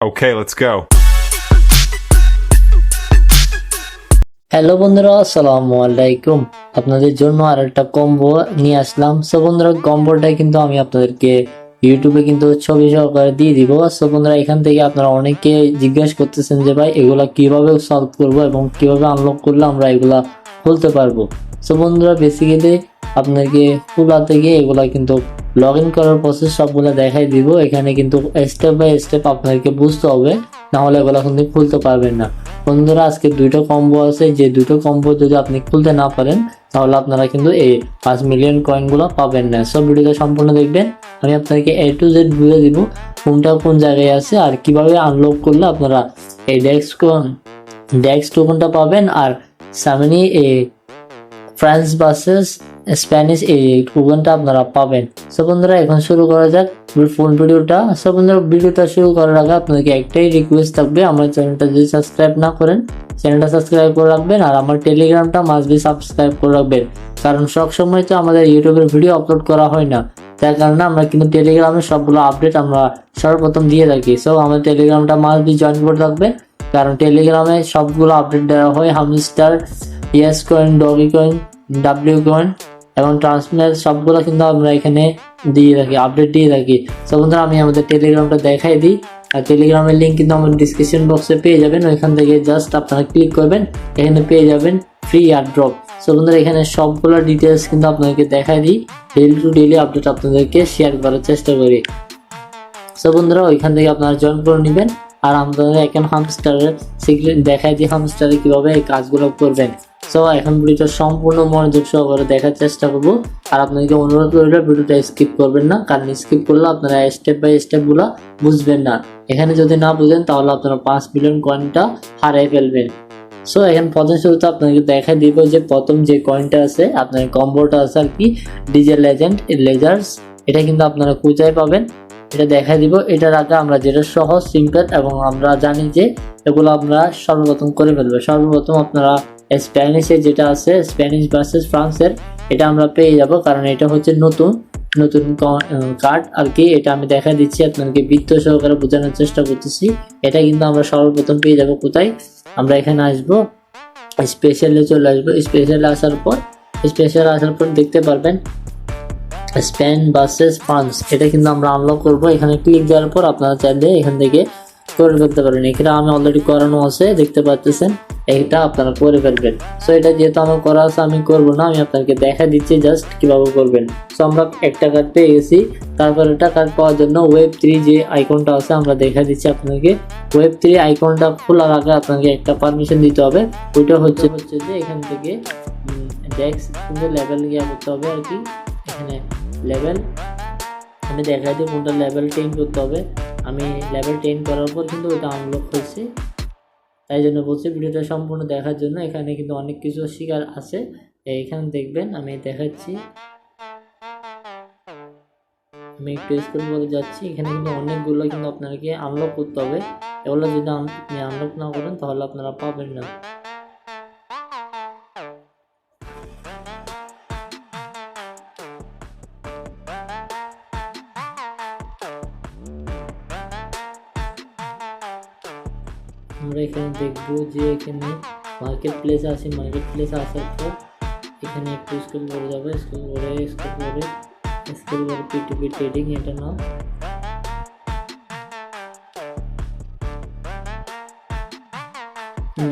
Okay, let's go. Hello বন্ধুরা, আসসালামু আলাইকুম। আপনাদের জন্য আর একটা কম্বো নিয়ে আসলাম। সো বন্ধুরা, কম্বোটা কিন্তু আমি আপনাদেরকে ইউটিউবে কিন্তু ছবি সহকারে দিয়ে দিব। সো বন্ধুরা, এখান থেকে আপনারা অনেকে জিজ্ঞেস করতেছেন যে ভাই এগুলা কিভাবে সলভ করব এবং কিভাবে আনলক করলে আমরা এগুলা খুলতে পারবো। সো বন্ধুরা, বেসিক্যালি আপনাকে খোলা থেকে এগুলা কিন্তু লগ ইন করার প্রসেস সবগুলো দেখাই দিব। এখানে কিন্তু স্টেপ বাই স্টেপ আপনাদেরকে বুঝতে হবে, না হলে এগুলা কিন্তু খুলতে পারবেন না। বন্ধুরা, আজকে দুইটা কম্বো আছে, যে দুটো কম্বো যদি আপনি খুলতে না পারেন তাহলে আপনারা কিন্তু এই 5 মিলিয়ন কয়েনগুলো পাবেন না। সব ভিডিওটা সম্পূর্ণ দেখবেন, আমি আপনাকে A to Z বুঝে দিব কোনটা কোন জায়গায় আছে আর কিভাবে আনলক করলে আপনারা এই ডেক্স টোকনটা পাবেন আর সামনে এই ফ্রান্স ভার্সেস স্প্যানিশ এই টোকনটা আপনারা পাবেন। সো বন্ধুরা, এখন শুরু করা যাক ফুল ভিডিওটা। সো বন্ধুরা, ভিডিওটা শুরু করার আগে আপনাদেরকে একটাই রিকোয়েস্ট থাকবে, আমার চ্যানেলটা যদি সাবস্ক্রাইব না করেন চ্যানেলটা সাবস্ক্রাইব করে রাখবেন আর আমার টেলিগ্রামটা মাস্ট বি সাবস্ক্রাইব করে রাখবেন, কারণ সব সময় তো আমাদের ইউটিউবের ভিডিও আপলোড করা হয় না, তার কারণে আমরা কিন্তু টেলিগ্রামে সবগুলো আপডেট আমরা সর্বপ্রথম দিয়ে থাকি। সো আমাদের টেলিগ্রামটা মাস্ট বি জয়েন করে রাখবেন, কারণ টেলিগ্রামে সবগুলো আপডেট দেওয়া হয়। Hamster, yes coin, doggy coin, W coin এবং ট্রান্সমিটার সবগুলো কিন্তু আমরা এখানে দিয়ে রাখি, আপডেট দিয়ে রাখি। সো বন্ধুরা, আমি আমাদের টেলিগ্রামটা দেখাই দিই। আর টেলিগ্রামের লিঙ্ক কিন্তু আমার ডিসক্রিপশন বক্সে পেয়ে যাবেন, ওইখান থেকে জাস্ট আপনারা ক্লিক করবেন, এখানে পেয়ে যাবেন ফ্রি এয়ারড্রপ। সো বন্ধুরা, এখানে সবগুলো ডিটেলস কিন্তু আপনাদেরকে দেখাই দিই, ডেইলি টু ডেইলি আপডেট আপনাদেরকে শেয়ার করার চেষ্টা করি। সো বন্ধুরা, ওইখান থেকে আপনারা জয়েন করে নেবেন আর আমাদের এখন হামস্টারের সিক্রেট দেখাই দিই, হামস্টারে কিভাবে এই কাজগুলো করবেন। সো এখন ভিডিওটা সম্পূর্ণ মনোযোগ সহকারে দেখার চেষ্টা করবো আর আপনাদেরকে অনুরোধ করলে ভিডিওটা স্কিপ করবেন না, কারণ স্কিপ করলে আপনারা স্টেপ বাই স্টেপ গুলা বুঝবেন না। এখানে যদি না বুঝেন তাহলে আপনারা 5 মিলিয়ন কয়েনটা হারিয়ে ফেলবেন। সো এখন প্রথম শুরুতে আপনাকে দেখা দিব যে প্রথম যে কয়েনটা আছে, আপনার কম্বোটা আছে আর কি, ডিজে লেজেন্ড লেজার্স, এটা কিন্তু আপনারা কোথায় পাবেন এটা দেখা দিব। এটার আগে আমরা যেটা সহজ সিম্পল এবং আমরা জানি যে এগুলো আমরা সর্বপ্রথম করে ফেলবো। সর্বপ্রথম আপনারা স্প্যানিশে যেটা আছে, স্প্যানিশ ভার্সেস ফ্রান্সের, এটা আমরা পেয়ে যাব, কারণ এটা হচ্ছে নতুন কার্ড আর কি। এটা আমি দেখা দিচ্ছি আপনাদেরকে, বৃত্ত সহকারে বোঝানোর চেষ্টা করতেছি। এটা কিন্তু আমরা সর্বপ্রথম পেয়ে যাব কোথায়, আমরা এখানে আসবো, স্পেশালে চলে আসবো। স্পেশালে আসার পর দেখতে পারবেন স্পেন ভার্সেস ফ্রান্স, এটা কিন্তু আমরা আনলক করব। এখানে ক্লিক দেওয়ার পর আপনারা চাইলে এখান থেকে করে ফেলতে পারেন। এখানে আমি অলরেডি করানো আছে, দেখতে পাচ্ছেন, এটা আপনারা করে ফেলবেন। সো এটা যেহেতু আমার করা আছে আমি করবো না, আমি আপনাকে দেখা দিচ্ছি জাস্ট কিভাবে করবেন। সো আমরা একটা কার্ড পেয়ে গেছি, তারপর এটা কার্ড পাওয়ার জন্য Web3 যে আইকনটা আছে আমরা দেখা দিচ্ছি আপনাকে। Web3 আইকনটা খোলার আগে আপনাকে একটা পারমিশন দিতে হবে, ওইটা হচ্ছে যে এখান থেকে ডেক্স কিন্তু লেভেল গিয়ে করতে হবে আর কি। এখানে লেভেল আমি দেখা দিই কোনটা লেভেল 10 করতে হবে। আমি লেভেল 10 করার পর কিন্তু ওইটা আনলক হয়েছে, তাই জন্য বলছি ভিডিওটা সম্পূর্ণ দেখার জন্য। এখানে কিন্তু অনেক কিছু শিকার আছে, এখানে দেখবেন আমি দেখাচ্ছি। আমি একটু স্ক্রল করে যাচ্ছি, এখানে কিন্তু অনেকগুলো কিন্তু আপনাকে আনলক করতে হবে। এগুলো যদি আপনি আনলক না করেন তাহলে আপনারা পাবেন না। আমরা এখানে দেখবো যে এখানে মার্কেট প্লেসে আসি, মার্কেট প্লেসে আসার পর এখানে একটু স্ক্রল করে যাবো, স্ক্রল করে P2P ট্রেডিং, এটা নাও।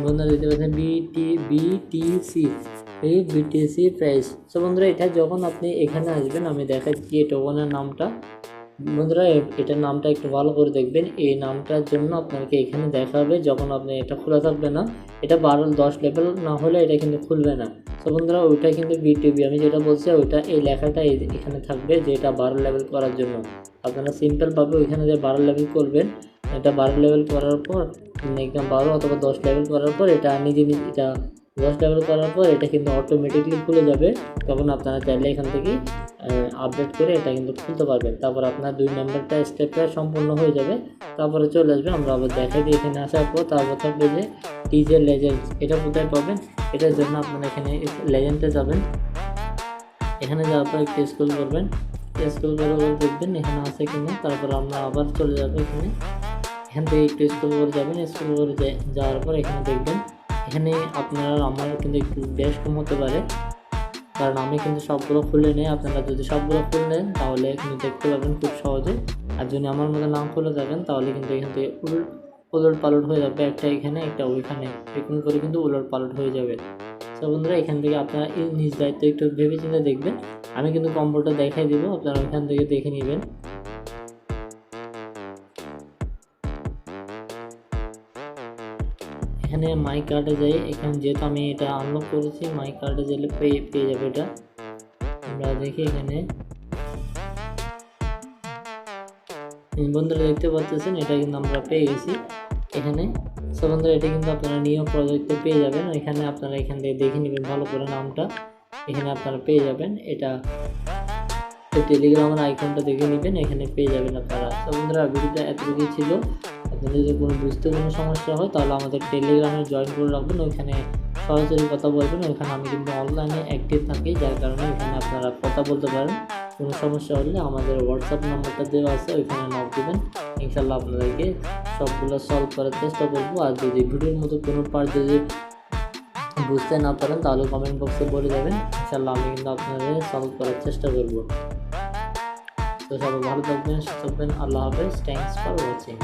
বন্ধুরা দেখতে পাচ্ছেন BTC প্রাইস। সো বন্ধুরা, এটা যখন আপনি এখানে আসবেন আমি দেখাচ্ছি এই টোকনের নামটা। বন্ধুরা, এটার নামটা একটু ভালো করে দেখবেন, এই নামটার জন্য আপনাকে এখানে দেখাবে যখন আপনি এটা খোলা থাকবে না, এটা 12-10 লেভেল না হলে এটা কিন্তু খুলবে না। তো বন্ধুরা, ওইটা কিন্তু BTB আমি যেটা বলছি ওইটা এই লেখাটা এখানে থাকবে, যে এটা 12 লেভেল করার জন্য। আপনারা সিম্পলভাবে ওইখানে যে 12 লেভেল করবেন, এটা 12 লেভেল করার পর একদম 12 অথবা 10 লেভেল করার পর এটা নিজে এটা 10 লেভেল করার পর এটা কিন্তু অটোমেটিকলি খুলে যাবে। তখন আপনারা চাইলে এখান থেকে আপডেট করে এটা কিন্তু খুলতে পারবেন। তারপর আপনার 2 নাম্বারটা স্টেপটা সম্পূর্ণ হয়ে যাবে, তারপরে চলে আসবে। আমরা আবার দেখাই দিই, এখানে আসার পর তারপর থাকবে যে ডিজে লেজেন্ডস, এটা কোথায় পাবেন, এটার জন্য আপনারা এখানে লেজেন্ডে যাবেন। এখানে যাওয়ার পর একটু স্ক্রল করবেন, স্ক্রল করে দেখবেন এখানে আছে কিনা, তারপর আমরা আবার চলে যাবো এখানে এখান থেকে একটু স্ক্রল করে যাবেন, স্ক্রল করে যাওয়ার পর এখানে দেখবেন, এখানে আপনার আমার কিন্তু একটু বেশ কম হতে পারে, কারণ আমি কিন্তু সবগুলো খুলে নিই। আপনারা যদি সবগুলো খুলে নেন তাহলে কিন্তু দেখতে পাবেন খুব সহজে। আর যদি আমার মতো না খুলে থাকেন তাহলে কিন্তু এখান থেকে উলট পালট হয়ে যাবে, একটা এখানে একটা ওইখানে, এরকম করে কিন্তু উলট পালট হয়ে যাবে। তো বন্ধুরা এখান থেকে আপনারা এই নিজ দায়িত্ব একটু ভেবে চিন্তে দেখবেন। আমি কিন্তু কম্বোটা দেখাই দিব, আপনারা ওইখান থেকে দেখে নেবেন। এখানে মাই কার্ডে যাই, এখানে যেহেতু আমি এটা আনলক করেছি, মাই কার্ডে গেলে পেয়ে যাবে এটা। আমরা দেখি এখানে বন্ধুরা দেখতে পাচ্ছেন এটা কিন্তু আমরা পেয়ে গেছি এখানে। সো বন্ধুরা এটা কিন্তু আপনারা নিউ প্রজেক্টে পেয়ে যাবেন। এখানে আপনারা এখান থেকে দেখে নেবেন ভালো করে নামটা, এখানে আপনারা পেয়ে যাবেন। এটা টেলিগ্রামের আইকনটা দেখে নেবেন, এখানে পেয়ে যাবেন আপনারা। তো বন্ধুরা ভিডিওটা এতটুকুই ছিল। আপনাদের যদি কোনো বুঝতে কোনো সমস্যা হয় তাহলে আমাদের টেলিগ্রামে জয়েন করে রাখবেন, ওইখানে সরাসরি কথা বলবেন। ওইখানে আমি কিন্তু অনলাইনে অ্যাক্টিভ থাকি, যার কারণে এখানে আপনারা কথা বলতে পারেন। কোনো সমস্যা হলে আমাদের হোয়াটসঅ্যাপ নাম্বারটা দেওয়া আছে, ওইখানে নক দেবেন। ইনশাল্লাহ আপনাদেরকে সবগুলো সলভ করার চেষ্টা করবো। আর যদি ভিডিওর মতো কোনো পার্ট যদি বুঝতে না পারেন তাহলে কমেন্ট বক্সে বলে যাবেন, ইনশাল্লাহ আমি কিন্তু আপনাদের সলভ করার চেষ্টা করবো। তো সবাই ভালো থাকবেন, সুস্থ থাকবেন। আল্লাহ হাফেজ। Thanks for watching.